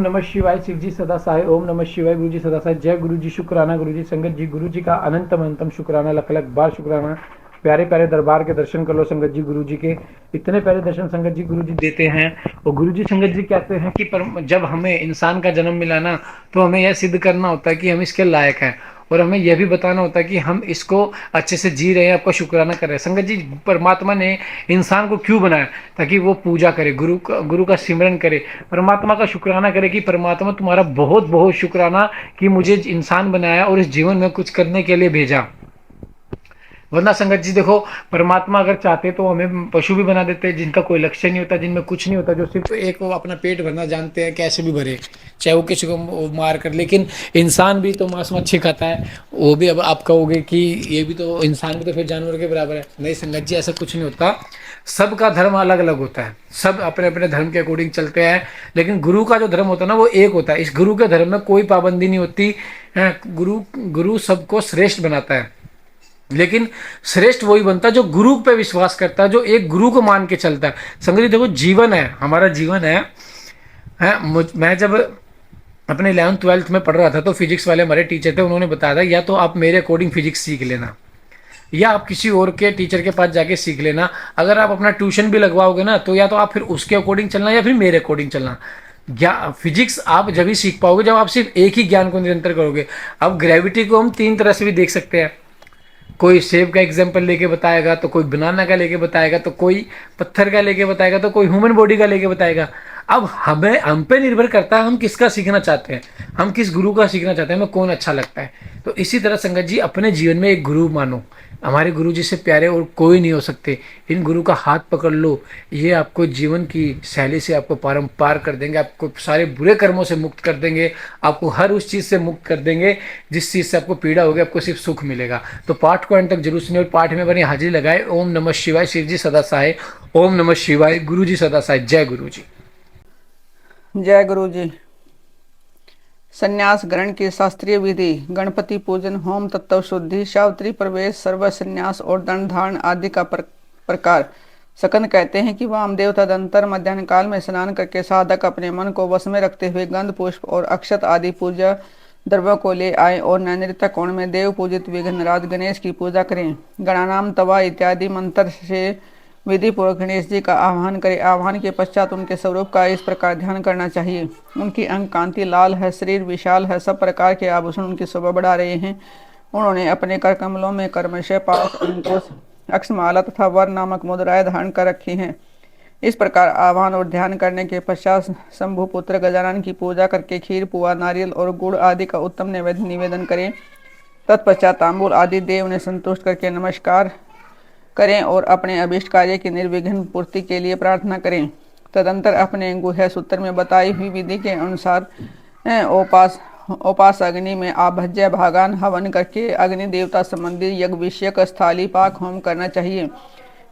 नमः शिवाय। शिव जी सदा सहाय। ओम नमः शिवाय। गुरु जी सदा सहाय। जय गुरु जी। शुक्राना गुरु जी। संगत जी गुरु जी का अनंतम अनंतम शुक्राना, लख लख बार शुक्राना। प्यारे प्यारे दरबार के दर्शन कर लो संगत जी गुरु जी के। इतने प्यारे दर्शन संगत जी गुरु जी देते हैं। और गुरु जी संगत जी कहते हैं कि जब हमें इंसान का जन्म मिला ना, तो हमें यह सिद्ध करना होता है कि हम इसके लायक हैं, और हमें यह भी बताना होता है कि हम इसको अच्छे से जी रहे हैं, आपका शुक्राना कर रहे हैं। संगत जी परमात्मा ने इंसान को क्यों बनाया? ताकि वो पूजा करे, गुरु का सिमरन करे, परमात्मा का शुक्राना करे कि परमात्मा तुम्हारा बहुत बहुत शुक्राना कि मुझे इंसान बनाया और इस जीवन में कुछ करने के लिए भेजा। वरना संगत जी देखो, परमात्मा अगर चाहते तो हमें पशु भी बना देते, जिनका कोई लक्ष्य नहीं होता, जिनमें कुछ नहीं होता, जो सिर्फ एक वो अपना पेट भरना जानते हैं, कैसे भी भरे, चाहे वो किसी को मार कर। लेकिन इंसान भी तो मांस मच्छी खाता है, वो भी अब आप कहोगे कि ये भी तो इंसान भी तो फिर जानवर के बराबर है। नहीं संगत जी, ऐसा कुछ नहीं होता। सबका धर्म अलग अलग होता है, सब अपने अपने धर्म के अकॉर्डिंग चलते हैं, लेकिन गुरु का जो धर्म होता है ना, वो एक होता है। इस गुरु के धर्म में कोई पाबंदी नहीं होती है। गुरु सबको श्रेष्ठ बनाता है, लेकिन श्रेष्ठ वही बनता है जो गुरु पे विश्वास करता है, जो एक गुरु को मान के चलता है। संगत जी देखो, जीवन है, हमारा जीवन है मैं जब अपने 11th-12th में पढ़ रहा था, तो फिजिक्स वाले हमारे टीचर थे, उन्होंने बताया था या तो आप मेरे अकॉर्डिंग फिजिक्स सीख लेना, या आप किसी और के टीचर के पास जाके सीख लेना। अगर आप अपना ट्यूशन भी लगवाओगे ना, तो या तो आप फिर उसके अकॉर्डिंग चलना या फिर मेरे अकॉर्डिंग चलना। फिजिक्स आप जब ही सीख पाओगे जब आप सिर्फ एक ही ज्ञान को निरंतर करोगे। अब ग्रेविटी को हम 3 तरह से भी देख सकते हैं। कोई सेब का एग्जाम्पल लेके बताएगा, तो कोई बनाना का लेके बताएगा, तो कोई पत्थर का लेके बताएगा, तो कोई ह्यूमन बॉडी का लेके बताएगा। अब हम पे निर्भर करता है हम किसका सीखना चाहते हैं, हम किस गुरु का सीखना चाहते हैं, हमें कौन अच्छा लगता है। तो इसी तरह संगत जी अपने जीवन में एक गुरु मानो। हमारे गुरु जी से प्यारे और कोई नहीं हो सकते। इन गुरु का हाथ पकड़ लो, ये आपको जीवन की शैली से आपको पार कर देंगे, आपको सारे बुरे कर्मों से मुक्त कर देंगे, आपको हर उस चीज़ से मुक्त कर देंगे जिस चीज़ से आपको पीड़ा होगी, आपको सिर्फ सुख मिलेगा। तो पाठ को अंत तक जरूर सुनिए और पाठ में बनी हाजिरी लगाए। ओम नमः शिवाय। शिव जी सदा सहाय। ओम नमः शिवाय। गुरु जी सदा सहाय। जय गुरु जी। जय गुरु जी। संन्यास ग्रहण की शास्त्रीय विधि: गणपति पूजन, होम तत्व शुद्धि, सावित्री प्रवेश, सर्व संन्यास और दंड धारण आदि का प्रकार। सकंद कहते हैं कि वामदेव तदंतर मध्याह्न काल में स्नान करके साधक अपने मन को वश में रखते हुए गंध पुष्प और अक्षत आदि पूजा द्रव्यों को ले आए और नैनृत्य कोण में देव पूजित विघ्नराज गणेश की पूजा करें। गणानाम तवा इत्यादि मंत्र से विधि पूर्वक गणेश जी का आह्वान करें। आह्वान के पश्चात उनके स्वरूप का इस प्रकार ध्यान करना चाहिए: उनकी अंग कांति लाल है, शरीर विशाल है, सब प्रकार के आभूषण उनकी शोभा बढ़ा रहे हैं। उन्होंने अपने कर कमलों में कर्मशय, पाश, अंकुश, अक्षमाला तथा वर नामक मुद्राएं धारण कर रखी हैं। इस प्रकार आह्वान और ध्यान करने के पश्चात शंभु पुत्र गजानन की पूजा करके खीर, पुआ, नारियल और गुड़ आदि का उत्तम नैवेद्य निवेदन करें। तत्पश्चात तांबूल आदि देव ने संतुष्ट करके नमस्कार करें और अपने अभिष्ट कार्य की निर्विघ्न पूर्ति के लिए प्रार्थना करें। तदंतर अपने गुह्य सूत्र में बताई हुई विधि के अनुसार उपास अग्नि में आभज्य भागान हवन करके अग्नि देवता संबंधी यज्ञ विषयक स्थाली पाक होम करना चाहिए।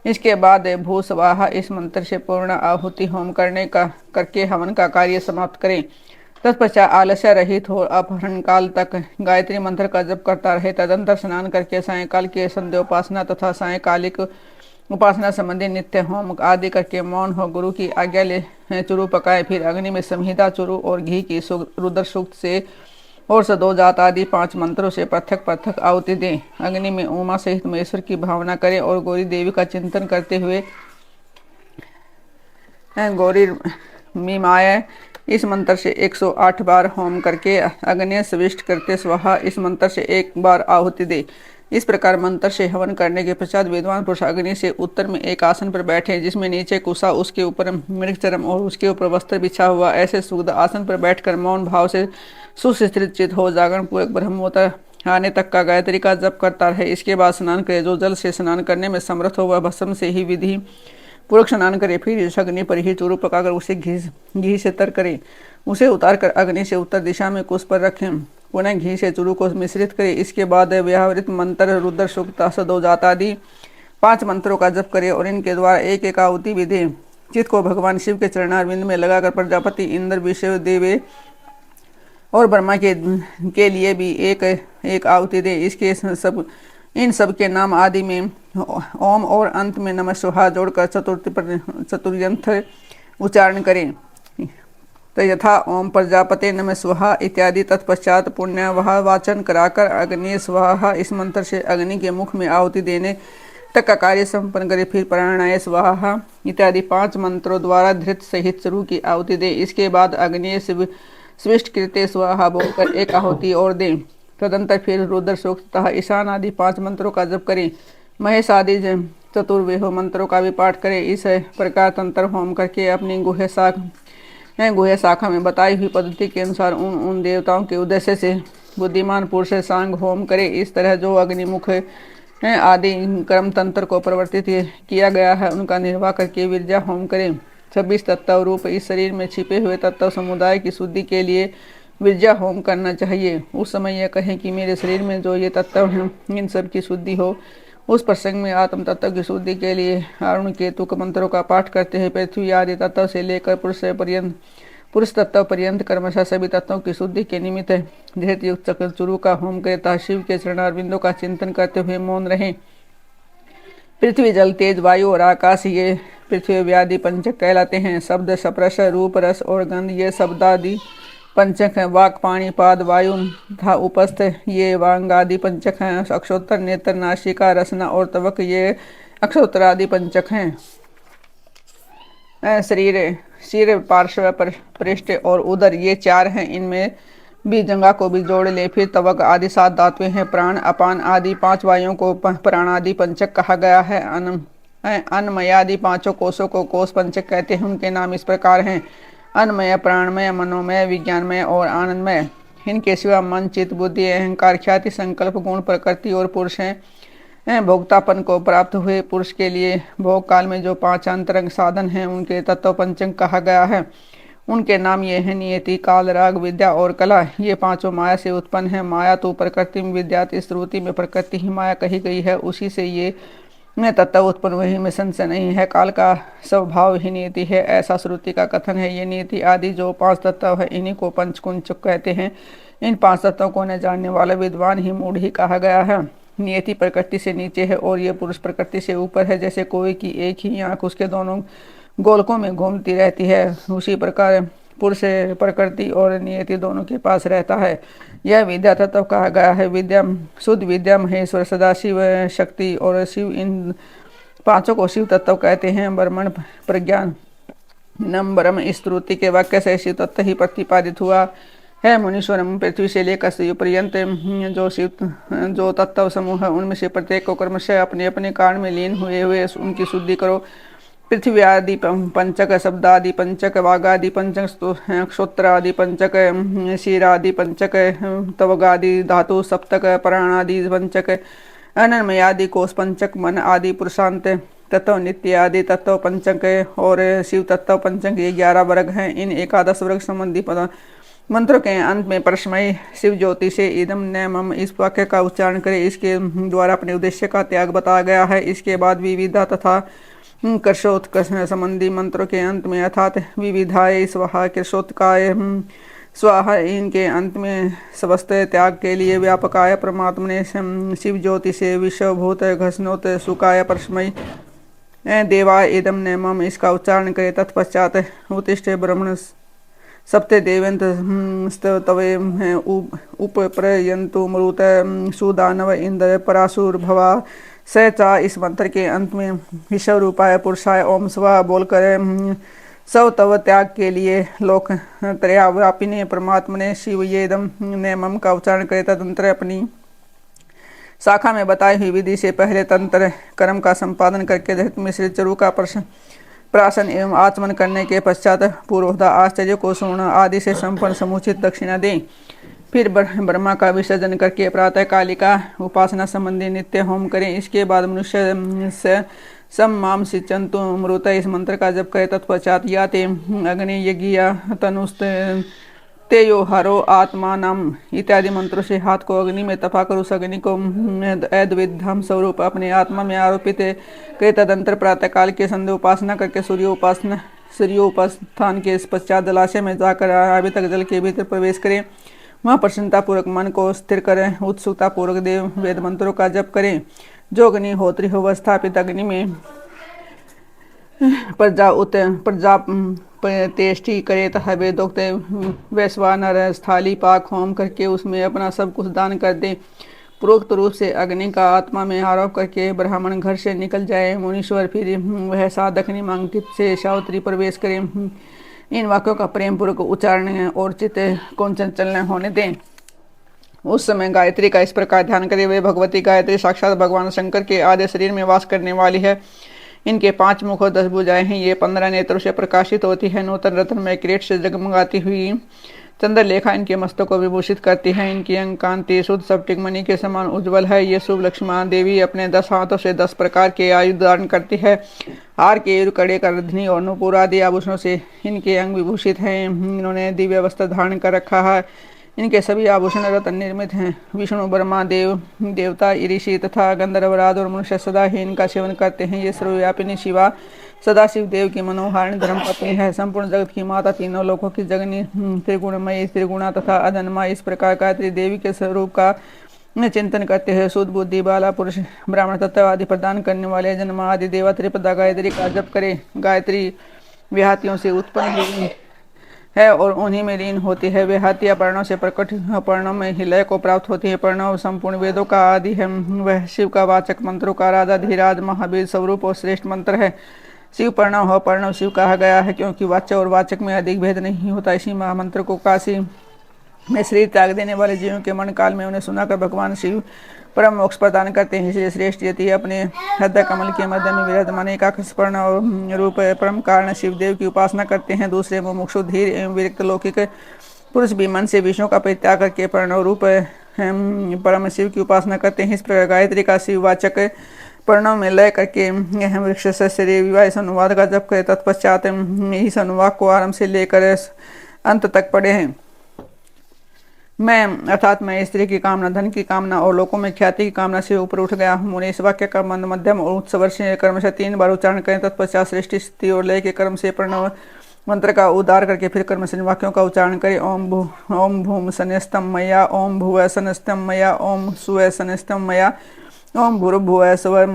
इसके बाद भूस्वाहा इस मंत्र से पूर्ण आहुति होम करके हवन का कार्य समाप्त करें। तत्पश्चात आलस्य रहित हो अपहरण काल तक गायत्री मंत्र का जप करता रहे। तदंतर स्नान करके सायंकाल के संध्योपासना तथा सायंकालिक उपासना संबंधी नित्य होम आदि करके मौन हो गुरु की आज्ञा ले चुरू पकाए। फिर अग्नि में संहिता, चुरू और घी की रुद्र सूक्त से और सदो जात आदि 5 मंत्रों से पृथक पृथक आहुति दें। अग्नि में उमा सहित महेश्वर की भावना करें और गौरी देवी का चिंतन करते हुए गौरी मीमाय इस मंत्र से 108 बार होम करके अग्नि सविष्ट करते स्वाहा इस मंत्र से 1 बार आहुति दे। इस प्रकार मंत्र से हवन करने के पश्चात विद्वान पुरुष अग्नि से उत्तर में एक आसन पर बैठे, जिसमें नीचे कुशा, उसके ऊपर मृगचरम और उसके ऊपर वस्त्र बिछा हुआ। ऐसे सुगध आसन पर बैठकर मौन भाव से सुस्थित चित हो जागरण पूर्वक ब्रह्मोत्तर आने तक का गायत्री का जप करता रहे। इसके बाद स्नान करे। जो जल से स्नान करने में समर्थ हो वह भस्म से ही विधि पूर्वक स्नान करे। फिर इस अग्नि पर ही चूरू पकाकर उसे घी से तर करें। उसे उतार कर अग्नि से उत्तर दिशा में कुश पर रखें। पुनः घी से चूरू को मिश्रित करें। इसके बाद व्यावृत मंत्र, रुद्र सूक्त, सदो जात आदि 5 मंत्रों का जप करें और इनके द्वारा एक एक आहुति विधि। चित्त को भगवान शिव के चरणारविंद में लगाकर प्रजापति, इंद्र, विष्णु देव और ब्रह्मा के लिए भी एक एक आहुति दे। इन सब के नाम आदि में ओम और अंत में नमः शिवाय जोड़कर चतुर्यंत्र उच्चारण करें। तो यथा ओम प्रजापते नमः स्वाहा इत्यादि तत्पश्चात पुण्यवाह वाचन कराकर अग्नि स्वाहा इस मंत्र से अग्नि के मुख में आहुति देने तक का कार्य संपन्न करे। फिर प्राणाय स्वाहा इत्यादि 5 मंत्रों द्वारा धृत सहित शुरू की आहुति दे। इसके बाद अग्नि स्विष्ट कृते स्वाहा बोलकर एक आहुति और दे। तदंतर फिर रुद्र सूक्त तथा ईशान आदि 5 मंत्रों का जप करें। महेश आदि चतुर्वेह मंत्रों का भी पाठ करें। इस प्रकार तंत्र होम करके अपनी गुह्य शाखा में बताई हुई पद्धति के अनुसार उन देवताओं के उद्देश्य से बुद्धिमान पुरुष सांग होम करे। इस तरह जो अग्निमुख आदि कर्म तंत्र को प्रवर्तित किया गया है उनका निर्वाह करके विरजा होम करें। 26 तत्व रूप इस शरीर में छिपे हुए तत्व समुदाय की शुद्धि के लिए विरजा होम करना चाहिए। उस समय यह कहें कि मेरे शरीर में जो ये तत्व हैं इन सब की शुद्धि हो। उस प्रसंग में आत्म तत्व की शुद्धि के लिए अरुण केतु के मंत्रों का पाठ करते हैं। पृथ्वी आदि तत्व से लेकर पुरुष तत्व पर्यंत क्रमशः सभी तत्वों की शुद्धि के निमित्त धृत युक्त चक्रचूरू का होम करे। शिव के चरणारविंदों का चिंतन करते हुए मौन रहें। पृथ्वी जल तेज वायु और आकाश ये पृथ्वी व्याधि पंचक कहलाते हैं। शब्द स्पर्श रूप रस और गंध ये शब्दादि पंचक हैं। वाक पाणी पाद वायु तथा उपस्थ ये वांग आदि पंचक हैं। अक्षोत्तर नेत्र नासिका रसना और तवक ये अक्षोत्तर आदि पंचक हैं। सिर पार्श्व पृष्ठ और उदर ये 4 हैं। इनमें भी जंगा को भी जोड़ ले। फिर तवक आदि 7 धातुएं हैं। प्राण अपान आदि 5 वायुओं को प्राणादि पंचक कहा गया है। अन्नमयादि 5 कोशों को कोश पंचक कहते हैं। उनके नाम इस प्रकार हैं: अन्नमय, प्राणमय, मनोमय, विज्ञानमय और आनंदमय। इनके सिवा मन, चित्त, बुद्धि, अहंकार, ख्याति, संकल्प, गुण, प्रकृति और पुरुष हैं। भोक्तापन को प्राप्त हुए पुरुष के लिए भोग काल में जो 5 अंतरंग साधन हैं उनके तत्व पंचक कहा गया है। उनके नाम ये हैं: नियति, काल, राग, विद्या और कला। ये 5 माया से उत्पन्न है। माया तो प्रकृति में विद्या, इस श्रुति में प्रकृति ही माया कही गई है। उसी से ये तत्व उत्पन्न वही में संशय नहीं है। काल का स्वभाव ही नियति है, ऐसा श्रुति का कथन है। ये नियति आदि जो 5 तत्व है इन्हीं को पंचकुंचक कहते हैं। इन 5 तत्वों को न जानने वाला विद्वान ही मूढ़ ही कहा गया है। नियति प्रकृति से नीचे है और ये पुरुष प्रकृति से ऊपर है। जैसे कोई की एक ही आंख उसके दोनों गोलकों में घूमती रहती है, उसी प्रकार पुरुष प्रकृति और नियति दोनों के पास रहता है। यह विद्या तत्व कहा गया है। विद्या शुद्ध विद्या, महेश्वर, सदाशिव, शक्ति और शिव, इन 5 को शिव तत्व कहते हैं। ब्रह्मण, प्रज्ञान, नम ब्रह्म इस श्रुति के वाक्य से शिव तत्व ही प्रतिपादित हुआ है। मुनीश्वरम पृथ्वी से लेकर शिव पर्यंत जो तत्व समूह है उनमें से प्रत्येक को क्रमशः अपने अपने कारण में लीन हुए उनकी शुद्धि करो। पृथ्वी आदि पंचक, शब्दादि पंचक, वागादि पंचक, क्षोत्रादि पंचक, शीरादि पंचक, तवगादि धातु सप्तक, प्राणादि पंचक, अनन्मयादि कोश पंचक, मन आदि पुरुषांत तत्व, नित्य आदि तत्व पंचक और शिव तत्व पंचक ये 11 वर्ग हैं। इन 11 वर्ग संबंधी मंत्रों के अंत में परस्मय शिव ज्योति से इदम न मम इस वाक्य का उच्चारण करें। इसके द्वारा अपने उद्देश्य का त्याग बताया गया है। इसके बाद विविधा तथा कृशोत्कर्ष संबंधी मंत्रों के अंत में अर्थात विविधाय स्वाहा, कृशोत्काय स्वाहा, इनके अंत में समस्त त्याग के लिए व्यापकाय परमात्मा ने शिव ज्योति से विश्वभूत घसनोत सुकाय परस्मय देवाय इदम न मम इसका उच्चारण करें। तत्पश्चात उत्तिष्ठ ब्रह्मण सप्ते देवंत तवे उपप्रयंतु मरुत सुदानव इंद्र पराशुर भवा स चा। इस मंत्र के अंत में विश्व रूपाय पुरुषाय ओम स्वा बोलकर सब तव त्याग के लिए लोक त्रयाव्यापी ने परमात्मा ने शिव येदम ने मम का उच्चारण करे। तदंतर अपनी शाखा में बताई हुई विधि से पहले तंत्र कर्म का संपादन करके धृत मिश्रित चरु का प्राशन एवं आचमन करने के पश्चात पूर्वोक्ता आश्चर्य को स्वर्ण आदि से संपन्न समुचित दक्षिणा दें। फिर ब्रह्मा का विसर्जन करके प्रातः कालिका उपासना संबंधी नित्य होम करें। इसके बाद मनुष्य से सम माम सिंचन्तु मृत इस मंत्र का जप करें। तत्पश्चात या ते अग्नि यज्ञ तनुस्त तेयो हरो आत्मा नाम इत्यादि मंत्रों से हाथ को अग्नि में तपाकर उस अग्नि को अद्विधम स्वरूप अपने आत्मा में आरोपित करे। तदंतर प्रातःकाल के संध्या उपासना करके सूर्योपास्थान के पश्चात जलाशय में जाकर अभी तक जल के भीतर प्रवेश करें। वहाँ प्रसन्नतापूर्वक मन को स्थिर करें। उत्सुकतापूर्वक देव वेद मंत्रों का जप करें। जो अग्निहोत्री हो वह स्थापित अग्नि में तेष्टि करेत हवेदोक्त वैश्वानर स्थाली पाक होम करके उसमें अपना सब कुछ दान कर दे। प्रोक्त रूप से अग्नि का आत्मा में आरोप करके ब्राह्मण घर से निकल जाए। मुनीश्वर फिर वह सात दक्षिणी मांगटित से सावित्री प्रवेश करें। इन वाक्यों का प्रेम पूर्वक उच्चारण और चित्त को चंचल न होने दें। उस समय गायत्री का इस प्रकार ध्यान करे हुए भगवती गायत्री साक्षात भगवान शंकर के आधे शरीर में वास करने वाली है। इनके 5 मुख और 10 भुजाएं हैं। ये 15 नेत्रों से प्रकाशित होती है। नूतन रत्न में किरीट से जगमगाती हुई चंद्रलेखा इनके मस्तक को विभूषित करती है। इनकी अंग कांति शुद्ध स्फटिक मणि के समान उज्ज्वल है। ये शुभ लक्ष्मण देवी अपने 10 हाथों से 10 प्रकार के आयुध धारण करती है। हार के कड़े करधनी और नुपुर आदि आभूषणों से इनके अंग विभूषित हैं। इन्होंने दिव्य वस्त्र धारण कर रखा है। इनके सभी आभूषण रत्न निर्मित हैं। विष्णु ब्रह्मा देवता ऋषि तथा गंधर्वराज और मनुष्य सदा ही इनका सेवन करते हैं। ये सर्वव्यापिनी शिवा सदाशिव देव की मनोहारिणी धर्मपत्नी है। संपूर्ण जगत की माता, तीनों लोकों की जगनी, त्रिगुणमयी, त्रिगुणा तथा अजन्मा। इस प्रकार गायत्री देवी के स्वरूप का चिंतन करते हैं। शुद्ध बुद्धि बाला पुरुष ब्राह्मण तत्व आदि प्रदान करने वाले जन्म आदि देवा त्रिपदा गायत्री का जप करे। गायत्री विहातियों से उत्पन्न हुई है और उन्हीं में लीन होती है। वे हाथिया पर्णों से प्रकट पर्णों में ही लय को प्राप्त होती है। पर्णव संपूर्ण वेदों का आदि है। वह शिव का वाचक, मंत्रों का राजा, धीराज, महावीर स्वरूप और श्रेष्ठ मंत्र है। शिव पर्णव हो, पर्णव शिव कहा गया है क्योंकि वाच्य और वाचक में अधिक भेद नहीं होता। इसी महामंत्र को काशी में शरीर त्याग देने वाले जीवों के मन काल में उन्हें सुनाकर भगवान शिव परम मोक्ष प्रदान करते हैं। इसलिए श्रेष्ठ यति अपने हृदय कमल के मध्य में विराजमान एकादश पर्ण रूप परम कारण शिवदेव की उपासना करते हैं। दूसरे मुमुक्षु धीर एवं विरक्त लौकिक पुरुष भी मन से विषयों का परित्याग करके प्रणव रूप परम शिव की उपासना करते हैं। इस प्रकार गायत्री का शिववाचक प्रणव में लय करके वृक्ष से विवाह इस अनुवाद का जप करे। तत्पश्चात इस अनुवाद को आरंभ से लेकर अंत तक पढ़े हैं। मैं अर्थात मैं स्त्री की कामना, धन की कामना और लोकों में ख्याति की कामना से ऊपर उठ गया हूँ। मुझे इस वाक्य का मंद मध्यम और उच्च स्वर से कर्म से 3 बार उच्चारण करें। तत्पश्चात सृष्टि स्थिति और लय के कर्म से प्रणव मंत्र का उद्धार करके फिर कर्म से वाक्यों का उच्चारण करें। ओम भूम सनस्तम मया, ओम भुव सनस्तम मया, ओम सुव सनस्तम मया, ओम भूर्भुव स्वर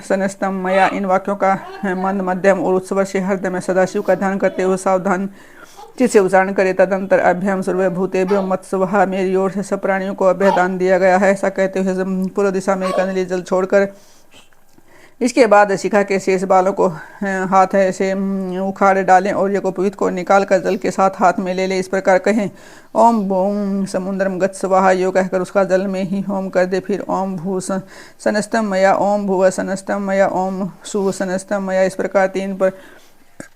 सनस्तम मया। इन वाक्यों का मंद मध्यम और उच्च स्वर से हृदय में सदाशिव का ध्यान करते हुए सावधान चित्त से उच्चारण करे। तदंतर अभ्यम सर्वभूतेभ्यो मत्स्वहा, मेरी ओर से सब प्राणियों को अभय दान दिया गया है। ऐसा कहते हुए पूर्व दिशा में एक अंजलि जल छोड़कर इसके बाद शिखा के शेष बालों को हाथ से उखाड़ डालें और यज्ञोपवीत को निकाल कर जल के साथ हाथ में ले ले। इस प्रकार कहें, ओम भूम समुद्रम गत स्वाहा, यो कहकर उसका जल में ही होम कर दे। फिर ओम भू सनस्तम मया, ओम भुव सनस्तम मया, ओम सु सनस्तम मया। इस प्रकार 3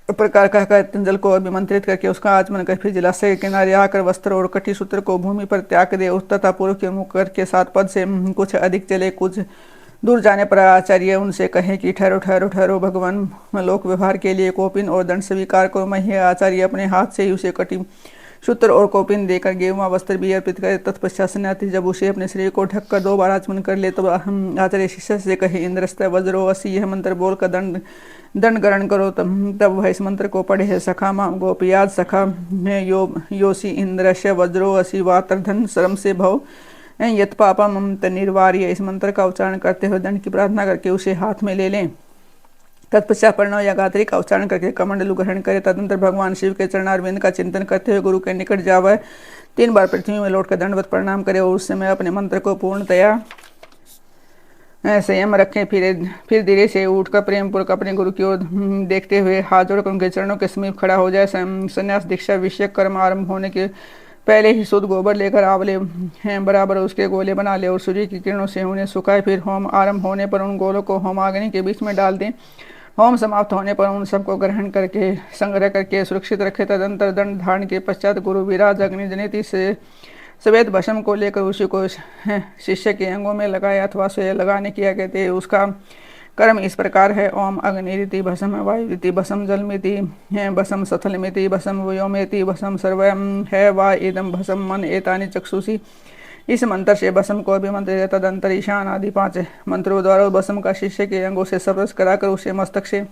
प्रकार कहकर जल को अभिमंत्रित करके उसका आचमन कर फिर जलाशय के किनारे आकर वस्त्र और कटी सूत्र को भूमि पर त्याग दे। उस तथा पूर्व के मुख करके 7 पद से कुछ अधिक चले। कुछ दूर जाने पर आचार्य उनसे कहे कि ठहरो ठहरो ठहरो, भगवान लोक व्यवहार के लिए कोपिन और दंड स्वीकार करो। मैं आचार्य अपने हाथ से ही उसे कटी सूत्र और कोपिन देकर गेरुआ वस्त्र भी अर्पित करे। तत्पश्चात सन्यासी जब उसे अपने शरीर को ढककर 2 बार आचमन कर ले तब आचार्य शिष्य से कहे, इंद्रस्त वज्रो असी, यह मंत्र बोलकर दंड ग्रहण करो। तब वह इस मंत्र को पढ़े है। सखा माम गोपियाद सखा योसी इंद्रश्य वज्रो असी वातर्धन शरम से भव यत पापा ममत निर्वार्य। इस मंत्र का उच्चारण करते हुए दंड की प्रार्थना करके उसे हाथ में ले लें। तत्पश्चात प्रणव या गायत्री का उच्चारण करके कमंडलु ग्रहण करे। तदनंतर भगवान शिव के चरणारविंद का चिंतन करते हुए गुरु के निकट जावे। 3 बार पृथ्वी में लौटकर दंडवत प्रणाम करे और उस समय अपने मंत्र को पूर्णतया संयम रखें। फिर धीरे से उठकर प्रेम पूर्वक अपने गुरु की ओर देखते हुए हाथ जोड़कर उनके चरणों के समीप खड़ा हो जाए। संन्यास दीक्षा विषय कर्म आरंभ होने के पहले ही शुद्ध गोबर लेकर आंवले हैं बराबर उसके गोले बना ले और सूर्य की किरणों से उन्हें सुखाए। फिर होम आरंभ होने पर उन गोलों को होमाग्नि के बीच में डाल दें। होम समाप्त होने पर उन सबको ग्रहण करके संग्रह करके सुरक्षित रखे। तदंतर दंड धारण के पश्चात गुरु विराज अग्नि जनित से सफेद भस्म को लेकर उसी को शिष्य के अंगों में लगाए अथवा स्वयं लगाने किया कहते हैं। उसका कर्म इस प्रकार है। ओम अग्निरिति भस्म, वायुरिति भस्म, जलमिति भस्म, सथलमिति भस्म, व्योमेति भस्म, सर्वम है वा इदम भस्म, मन एतानि चक्षुषी। इस मंत्र से भस्म को अभिमंत्रित। तदंतर ईशान आदि 5 मंत्रों द्वारा भस्म का शिष्य के अंगों से स्पर्श कराकर उसे मस्तक से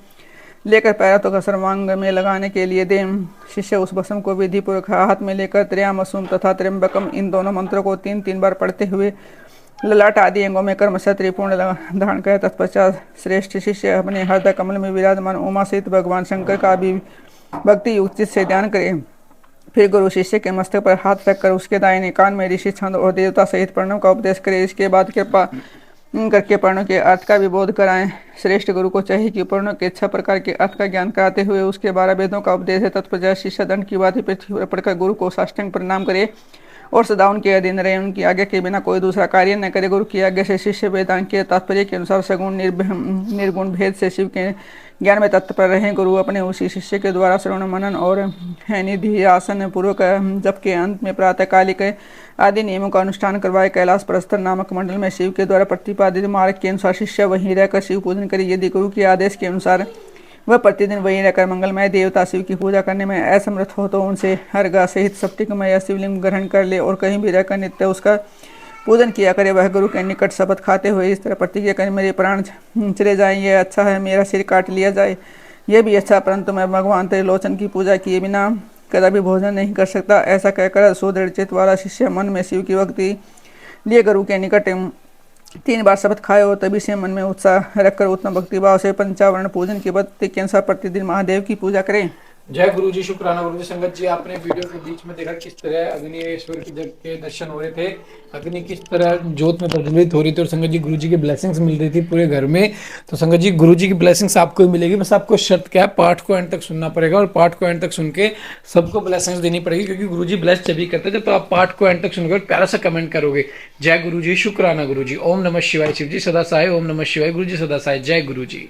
लेकर पैरों तक सर्वांग में लगाने के लिए दें। शिष्य उस भस्म को विधिपूर्वक हाथ में लेकर त्र्यामसुम तथा त्र्यंबकम इन दोनों मंत्रों को 3-3 बार पढ़ते हुए ललाट आदि अंगों में कर्मशः त्रिपूर्ण धारण करे। तत्पश्चात श्रेष्ठ शिष्य अपने हृदय कमल में विराजमान उमा सहित भगवान शंकर का भी भक्ति युक्त चित्त से ध्यान करें। फिर गुरु शिष्य के मस्तक पर हाथ रखकर उसके दाहिने कान में ऋषि छंद और देवता सहित प्रणव का उपदेश करें। इसके बाद कृपा करके प्रणव के अर्थ का भी बोध कराएं। श्रेष्ठ गुरु को चाहिए कि प्रणव के 6 प्रकार के अर्थ का ज्ञान कराते हुए उसके 12 वेदों का उपदेश है। तत्पश्चात शिष्य दंड की बात पृथ्वी पर पड़कर गुरु को साष्टांग प्रणाम करे और सदा उनके अधीन रहे। उनकी आज्ञा के बिना कोई दूसरा कार्य न करे। गुरु की आज्ञा से शिष्य वेदांत के तात्पर्य के अनुसार सगुण निर्गुण भेद से शिव के ज्ञान में तत्पर रहे। गुरु अपने उसी शिष्य के द्वारा श्रवण मनन और निधि आसन पूर्वक जप के अंत में प्रातःकालिक आदि नियमों का अनुष्ठान करवाए। कैलाश प्रस्तर नामक मंडल में शिव के द्वारा प्रतिपादित मार्ग के अनुसार शिष्य वहीं रहकर शिव पूजन करे। यदि गुरु के आदेश के अनुसार वह प्रतिदिन वहीं रहकर मंगलमय देवता शिव की पूजा करने में असमर्थ हो तो उनसे अर्घा सहित स्फटिकमय शिवलिंग ग्रहण कर ले और कहीं भी रहकर नित्य उसका पूजन किया करे। वह गुरु के निकट शपथ खाते हुए इस तरह प्रतिज्ञा करे, मेरे प्राण चले जाएं ये अच्छा है, मेरा सिर काट लिया जाए यह भी अच्छा, परंतु मैं भगवान त्रिलोचन की पूजा किए बिना कदापि भोजन नहीं कर सकता। ऐसा कहकर सुदृढ़ चित्त वाला शिष्य मन में शिव की भक्ति लिए गुरु के निकट 3 बार शपथ खाए और तभी से मन में उत्साह रखकर उत्तम भक्ति भाव से पंचावरण पूजन की पद्धति के अनुसार प्रतिदिन महादेव की पूजा करें। जय गुरु जी, शुक्राना गुरु जी। संगत जी, आपने वीडियो के बीच में देखा किस तरह अग्निश्वर की जग के दर्शन हो रहे थे, अग्नि किस तरह ज्योत में प्रज्वलित हो रही थी और संगत जी गुरु जी की ब्लेसिंग्स मिल रही थी पूरे घर में। तो संगत जी गुरु जी की ब्लेसिंग्स आपको भी मिलेगी, बस आपको शर्त क्या है, पाठ को एंड तक सुनना पड़ेगा और पाठ को एंड तक सुन के सबको ब्लेसिंग्स देनी पड़ेगी, क्योंकि गुरु जी ब्लेस जब भी करते थे। तो आप पाठ को एंड तक सुनकर प्यारा सा कमेंट करोगे, जय गुरु जी, शुक्राना गुरु जी, ओम नमः शिवाय शिव जी सदा सहाय, ओम नमः शिवाय गुरु जी सदा सहाय, जय गुरु जी।